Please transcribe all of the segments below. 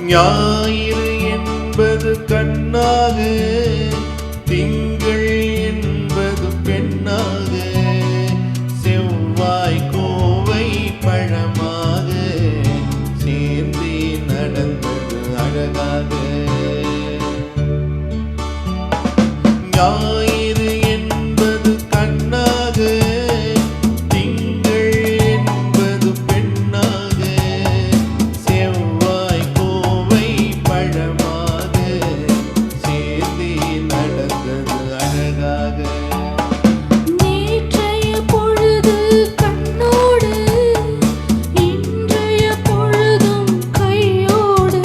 ஞாயிறு என்பது கண்ணாக, திங்கள் என்பது பெண்ணாக, செவ்வாய் கோவை பழமாக சேர்ந்தே நடந்தது அழகாக. ஞாயிறு என்பது கண்ணாக, திங்கள் என்பது பெண்ணாக, செவ்வாய் கோவை பழமாக சேர்ந்தே நடந்தது அழகாக. நேற்றைய பொழுது கண்ணோடு, இன்றைய பொழுதும் கையோடு,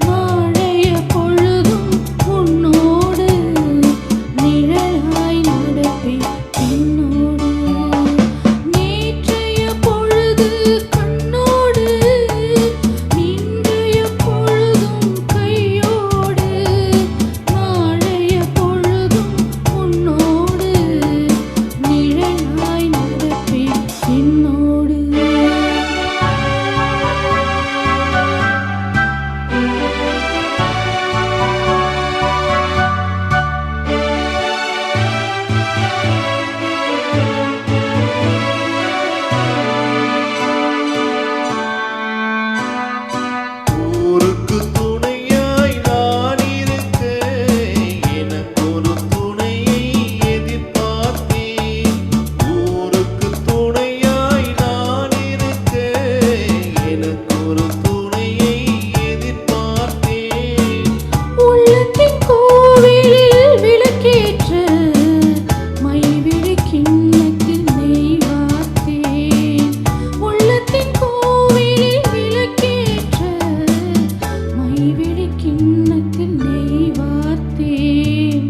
நாளைய பொழுதும் உன்னோடு, நிழலாய் நடப்பேன் பின்னோடு. நேற்றைய பொழுது கண்ணோடு, இன்றைய பொழுதும் கையோடு, நாளைய பொழுதும் உன்னோடு, நிழலாய் நடப்பேன் பின்னோடு. ஊருக்கு துணையாய் நான் இருக்க, எனக்கொரு துணையை எதிர்பார்த்தேன். ஊருக்கு துணையாய் நான் இருக்க, எனக்கொரு துணையை எதிர்பார்த்தேன். உள்ளத்தின் கோவிலில் விளக்கேற்ற, மைவிழி கிண்ணத்தில் நெய் வார்த்தேன். உள்ளத்தின் கோவிலில் விளக்கேற்ற, மைவிழி கிண்ணத்தில் நெய் வார்த்தேன்.